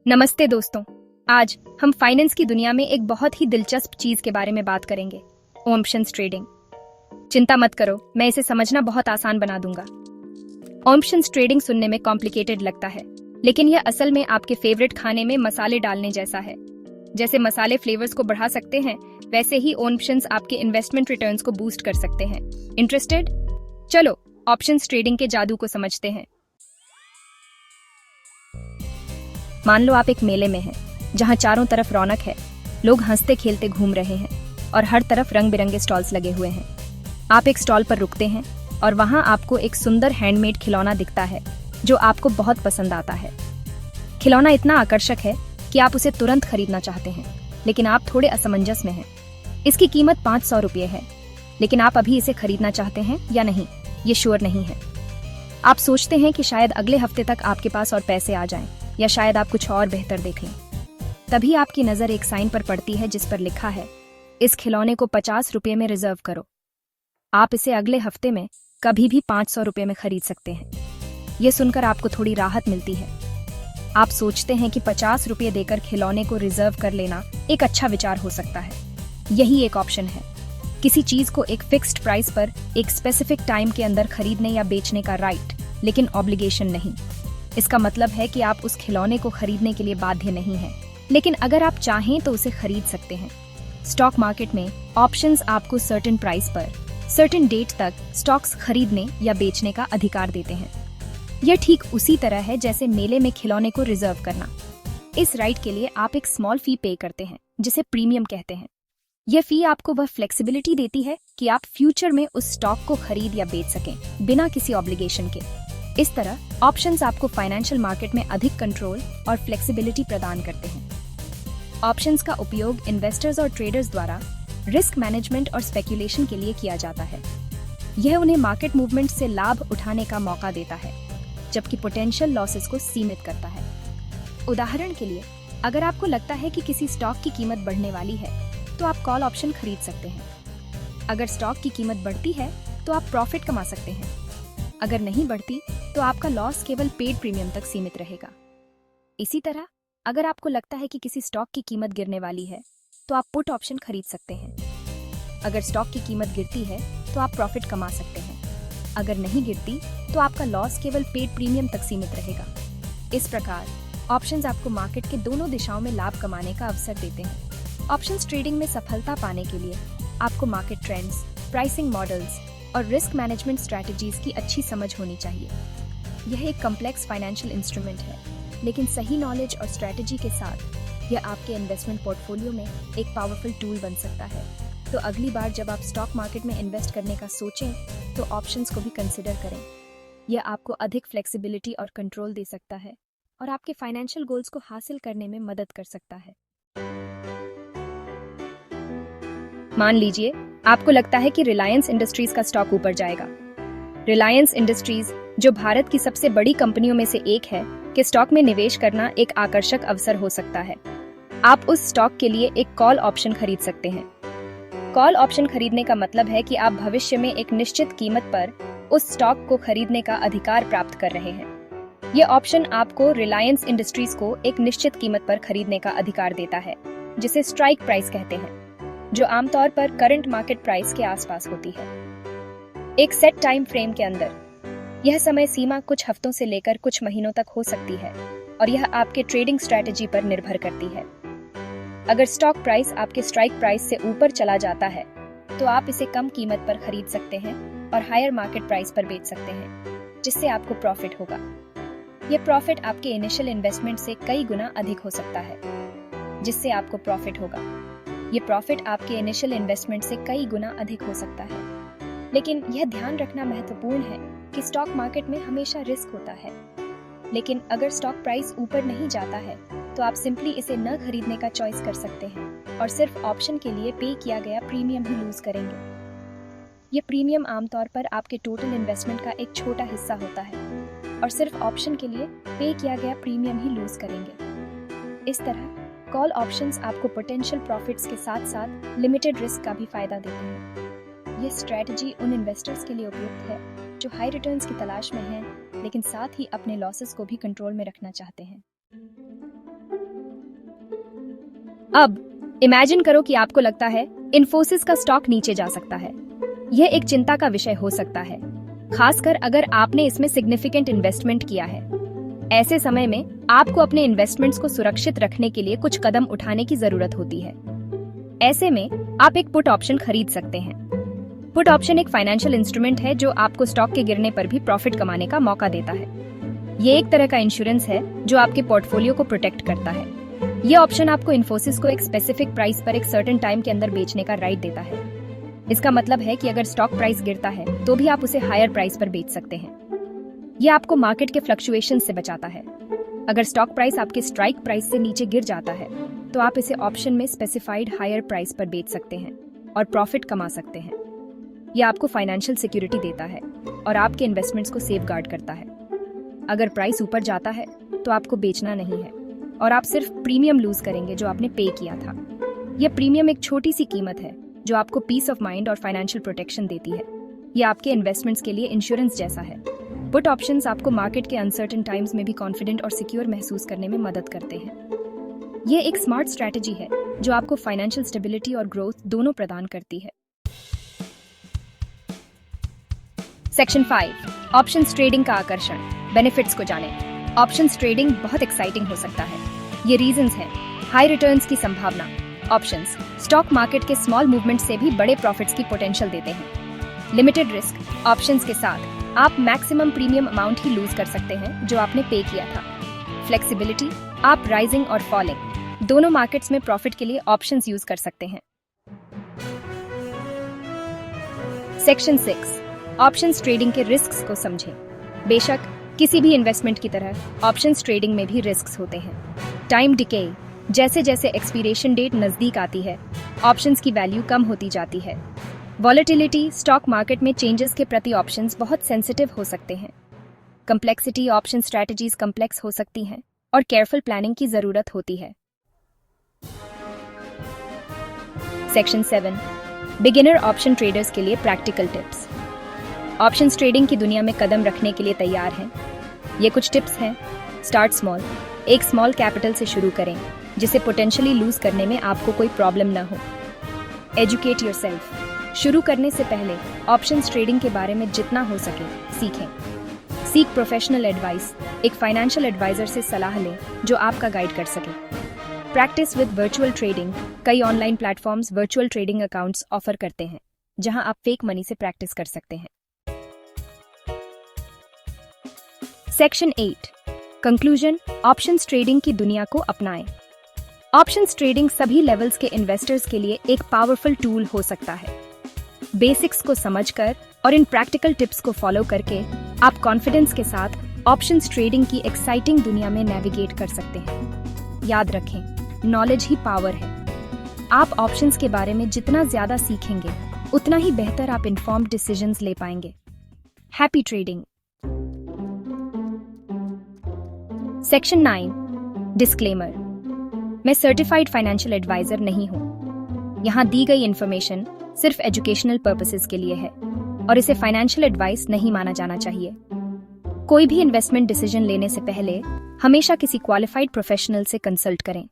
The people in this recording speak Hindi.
नमस्ते दोस्तों। आज हम फाइनेंस की दुनिया में एक बहुत ही दिलचस्प चीज के बारे में बात करेंगे, ऑप्शंस ट्रेडिंग। चिंता मत करो, मैं इसे समझना बहुत आसान बना दूंगा। ऑप्शंस ट्रेडिंग सुनने में कॉम्प्लिकेटेड लगता है, लेकिन यह असल में आपके फेवरेट खाने में मसाले डालने जैसा है। जैसे मसाले फ्लेवर्स को बढ़ा सकते हैं, वैसे ही ऑप्शंस आपके इन्वेस्टमेंट रिटर्न्स को बूस्ट कर सकते हैं। इंटरेस्टेड? चलो ऑप्शंस ट्रेडिंग के जादू को समझते हैं। मान लो आप एक मेले में हैं, जहां चारों तरफ रौनक है, लोग हंसते खेलते घूम रहे हैं और हर तरफ रंग बिरंगे स्टॉल्स लगे हुए हैं। आप एक स्टॉल पर रुकते हैं और वहां आपको एक सुंदर हैंडमेड खिलौना दिखता है जो आपको बहुत पसंद आता है। खिलौना इतना आकर्षक है कि आप उसे तुरंत खरीदना चाहते हैं, लेकिन आप थोड़े असमंजस में हैं। इसकी कीमत 500 रुपये है, लेकिन आप अभी इसे खरीदना चाहते हैं या नहीं, ये श्योर नहीं है। आप सोचते हैं कि शायद अगले हफ्ते तक आपके पास और पैसे आ जाएं, या शायद आप कुछ और बेहतर देख लें। तभी आपकी नजर एक साइन पर पड़ती है जिस पर लिखा है, इस खिलौने को 50 रुपये में रिजर्व करो। आप इसे अगले हफ्ते में कभी भी 500 रुपये में खरीद सकते हैं। ये सुनकर आपको थोड़ी राहत मिलती है। आप सोचते हैं कि 50 रुपये देकर खिलौने को रिजर्व कर लेना एक अच्छा विचार हो सकता है। यही एक ऑप्शन है, किसी चीज को एक फिक्स्ड प्राइस पर एक स्पेसिफिक टाइम के अंदर खरीदने या बेचने का राइट, लेकिन ऑब्लिगेशन नहीं। इसका मतलब है कि आप उस खिलौने को खरीदने के लिए बाध्य नहीं हैं, लेकिन अगर आप चाहें तो उसे खरीद सकते हैं। स्टॉक मार्केट में ऑप्शंस आपको सर्टेन प्राइस पर सर्टेन डेट तक स्टॉक्स खरीदने या बेचने का अधिकार देते हैं। यह ठीक उसी तरह है जैसे मेले में खिलौने को रिजर्व करना। इस राइट के लिए आप एक स्मॉल फी पे करते हैं, जिसे प्रीमियम कहते हैं। यह फी आपको वह फ्लेक्सिबिलिटी देती है कि आप फ्यूचर में उस स्टॉक को खरीद या बेच सकें बिना किसी ऑब्लिगेशन के। इस तरह ऑप्शंस आपको फाइनेंशियल मार्केट में अधिक कंट्रोल और फ्लेक्सिबिलिटी प्रदान करते हैं। ऑप्शंस का उपयोग इन्वेस्टर्स और ट्रेडर्स द्वारा रिस्क मैनेजमेंट और स्पेक्यूलेशन के लिए किया जाता है। यह उन्हें मार्केट मूवमेंट से लाभ उठाने का मौका देता है, जबकि पोटेंशियल लॉसेस को सीमित करता है। उदाहरण के लिए, अगर आपको लगता है कि किसी स्टॉक की कीमत बढ़ने वाली है, तो आप कॉल ऑप्शन खरीद सकते हैं। अगर स्टॉक की कीमत बढ़ती है तो आप प्रॉफिट कमा सकते हैं। अगर नहीं बढ़ती तो आपका लॉस केवल पेड प्रीमियम तक सीमित रहेगा। इसी तरह अगर आपको लगता है कि किसी स्टॉक की कीमत गिरने वाली है, तो आप पुट ऑप्शन खरीद सकते हैं। अगर स्टॉक की कीमत गिरती है तो आप प्रॉफिट कमा सकते हैं। अगर नहीं गिरती तो आपका लॉस केवल पेड प्रीमियम तक सीमित रहेगा। इस प्रकार ऑप्शंस आपको मार्केट के दोनों दिशाओं में लाभ कमाने का अवसर देते हैं। ऑप्शंस ट्रेडिंग में सफलता पाने के लिए आपको मार्केट ट्रेंड्स, प्राइसिंग मॉडल्स और रिस्क मैनेजमेंट स्ट्रैटेजीज की अच्छी समझ होनी चाहिए। यह एक कॉम्प्लेक्स फाइनेंशियल इंस्ट्रूमेंट है, लेकिन सही नॉलेज और स्ट्रैटेजी के साथ यह आपके इन्वेस्टमेंट पोर्टफोलियो में एक पावरफुल टूल बन सकता है। तो अगली बार जब आप स्टॉक मार्केट में इन्वेस्ट करने का सोचें, तो ऑप्शंस को भी कंसिडर करें। यह आपको अधिक फ्लेक्सिबिलिटी और कंट्रोल दे सकता है और आपके फाइनेंशियल गोल्स को हासिल करने में मदद कर सकता है। मान लीजिए आपको लगता है कि रिलायंस इंडस्ट्रीज का स्टॉक ऊपर जाएगा। रिलायंस इंडस्ट्रीज, जो भारत की सबसे बड़ी कंपनियों में से एक है, के स्टॉक में निवेश करना एक आकर्षक अवसर हो सकता है। आप उस स्टॉक के लिए एक कॉल ऑप्शन खरीद सकते हैं। कॉल ऑप्शन खरीदने का मतलब है कि आप भविष्य में एक निश्चित कीमत पर उस स्टॉक को खरीदने का अधिकार प्राप्त कर रहे हैं। यह ऑप्शन आपको रिलायंस इंडस्ट्रीज को एक निश्चित कीमत पर खरीदने का अधिकार देता है, जिसे स्ट्राइक प्राइस कहते हैं, जो आमतौर पर करंट मार्केट प्राइस के आसपास होती है। एक सेट टाइम फ्रेम के अंदर। यह समय सीमा कुछ हफ्तों से लेकर कुछ महीनों तक हो सकती है और यह आपके ट्रेडिंग स्ट्रैटेजी पर निर्भर करती है। अगर स्टॉक प्राइस आपके स्ट्राइक प्राइस से ऊपर चला जाता है, तो आप इसे कम कीमत पर खरीद सकते हैं और हायर मार्केट प्राइस पर बेच सकते हैं, जिससे आपको प्रॉफिट होगा। यह प्रॉफिट आपके इनिशियल इन्वेस्टमेंट से कई गुना अधिक हो सकता है, जिससे आपको प्रॉफिट होगा। ये प्रॉफिट आपके इनिशियल इन्वेस्टमेंट से कई गुना अधिक हो सकता है। लेकिन यह ध्यान रखना महत्वपूर्ण है कि स्टॉक मार्केट में हमेशा रिस्क होता है। लेकिन अगर स्टॉक प्राइस ऊपर नहीं जाता है, तो आप सिंपली इसे न खरीदने का चॉइस कर सकते हैं और सिर्फ ऑप्शन के लिए पे किया गया प्रीमियम ही लूज करेंगे। ये प्रीमियम आमतौर पर आपके टोटल इन्वेस्टमेंट का एक छोटा हिस्सा होता है और सिर्फ ऑप्शन के लिए पे किया गया प्रीमियम ही लूज करेंगे। इस तरह कॉल ऑप्शंस आपको पोटेंशियल प्रॉफिट्स के साथ साथ लिमिटेड रिस्क का भी फायदा देते हैं। ये स्ट्रैटेजी उन इन्वेस्टर्स के लिए उपयुक्त है जो हाई रिटर्न्स की तलाश में हैं, लेकिन साथ ही अपने लॉसेस को भी कंट्रोल में रखना चाहते हैं। अब इमेजिन करो कि आपको लगता है इन्फोसिस का स्टॉक नीचे जा सकता है। यह एक चिंता का विषय हो सकता है, खासकर अगर आपने इसमें सिग्निफिकेंट इन्वेस्टमेंट किया है। ऐसे समय में आपको अपने इन्वेस्टमेंट्स को सुरक्षित रखने के लिए कुछ कदम उठाने की जरूरत होती है। ऐसे में आप एक पुट ऑप्शन खरीद सकते हैं। पुट ऑप्शन एक फाइनेंशियल इंस्ट्रूमेंट है जो आपको स्टॉक के गिरने पर भी प्रॉफिट कमाने का मौका देता है। ये एक तरह का इंश्योरेंस है जो आपके पोर्टफोलियो को प्रोटेक्ट करता है। ये ऑप्शन आपको इन्फोसिस को एक स्पेसिफिक प्राइस पर एक सर्टेन टाइम के अंदर बेचने का राइट देता है। इसका मतलब है कि अगर स्टॉक प्राइस गिरता है तो भी आप उसे हायर प्राइस पर बेच सकते हैं। यह आपको मार्केट के फ्लक्चुएशन से बचाता है। अगर स्टॉक प्राइस आपके स्ट्राइक प्राइस से नीचे गिर जाता है तो आप इसे ऑप्शन में स्पेसिफाइड हायर प्राइस पर बेच सकते हैं और प्रॉफिट कमा सकते हैं। यह आपको फाइनेंशियल सिक्योरिटी देता है और आपके इन्वेस्टमेंट्स को सेफगार्ड करता है। अगर प्राइस ऊपर जाता है तो आपको बेचना नहीं है और आप सिर्फ प्रीमियम लूज करेंगे जो आपने पे किया था। यह प्रीमियम एक छोटी सी कीमत है जो आपको पीस ऑफ माइंड और फाइनेंशियल प्रोटेक्शन देती है। यह आपके इन्वेस्टमेंट्स के लिए इंश्योरेंस जैसा है। पुट ऑप्शंस आपको मार्केट के अनसर्टेन टाइम्स में भी कॉन्फिडेंट और सिक्योर महसूस करने में मदद करते हैं। यह एक स्मार्ट स्ट्रैटेजी है जो आपको फाइनेंशियल स्टेबिलिटी और ग्रोथ दोनों प्रदान करती है। सेक्शन 5, ऑप्शंस ट्रेडिंग का आकर्षण। बेनिफिट्स को जानें। ऑप्शंस ट्रेडिंग बहुत एक्साइटिंग हो सकता है। ये रीजंस हैं: हाई रिटर्न्स की संभावना। ऑप्शंस स्टॉक मार्केट के स्मॉल मूवमेंट से भी बड़े प्रॉफिट्स की पोटेंशियल देते हैं। Limited risk. ऑप्शंस के साथ आप मैक्सिमम प्रीमियम अमाउंट ही लूज कर सकते हैं जो आपने पे किया था। फ्लेक्सिबिलिटी। आप राइजिंग और फॉलिंग दोनों मार्केट्स में प्रॉफिट के लिए ऑप्शंस यूज कर सकते हैं। सेक्शन 6, ऑप्शंस ट्रेडिंग के रिस्क्स को समझें। बेशक किसी भी इन्वेस्टमेंट की तरह ऑप्शंस ट्रेडिंग में भी रिस्क्स होते हैं। Time decay. जैसे जैसे एक्सपीरियशन डेट नजदीक आती है, ऑप्शंस की वैल्यू कम होती जाती है। वॉलेटिलिटी। स्टॉक मार्केट में चेंजेस के प्रति ऑप्शंस बहुत सेंसिटिव हो सकते हैं। कम्प्लेक्सिटी। ऑप्शन स्ट्रैटेजीज कम्प्लेक्स हो सकती हैं और केयरफुल प्लानिंग की जरूरत होती है। सेक्शन 7, बिगिनर ऑप्शन ट्रेडर्स के लिए प्रैक्टिकल टिप्स। ऑप्शंस ट्रेडिंग की दुनिया में कदम रखने के लिए तैयार हैं? ये कुछ टिप्स हैं। Start small. एक स्मॉल कैपिटल से शुरू करें जिसे पोटेंशियली लूज करने में आपको कोई प्रॉब्लम ना हो। Educate yourself. शुरू करने से पहले ऑप्शंस ट्रेडिंग के बारे में जितना हो सके सीखें। Seek professional advice. एक फाइनेंशियल एडवाइजर से सलाह लें जो आपका गाइड कर सके। Practice with virtual trading. कई online platforms virtual trading accounts offer करते हैं जहां आप फेक मनी से प्रैक्टिस कर सकते हैं। Section 8, conclusion. ऑप्शंस ट्रेडिंग की दुनिया को अपनाएं। ऑप्शंस ट्रेडिंग सभी लेवल्स के इन्वेस्टर्स के लिए एक पावरफुल टूल हो सकता है। बेसिक्स को समझकर और इन प्रैक्टिकल टिप्स को फॉलो करके आप कॉन्फिडेंस के साथ ऑप्शंस ट्रेडिंग की एक्साइटिंग दुनिया में नेविगेट कर सकते हैं। याद रखें, नॉलेज ही पावर है। आप ऑप्शंस के बारे में जितना ज्यादा सीखेंगे उतना ही बेहतर आप इन्फॉर्म्ड डिसीजंस ले पाएंगे। Happy trading. Section 9, disclaimer. मैं सर्टिफाइड फाइनेंशियल एडवाइजर नहीं हूं। यहां दी गई इंफॉर्मेशन सिर्फ एजुकेशनल पर्पसेस के लिए है और इसे फाइनेंशियल एडवाइस नहीं माना जाना चाहिए। कोई भी इन्वेस्टमेंट डिसीजन लेने से पहले हमेशा किसी क्वालिफाइड प्रोफेशनल से कंसल्ट करें।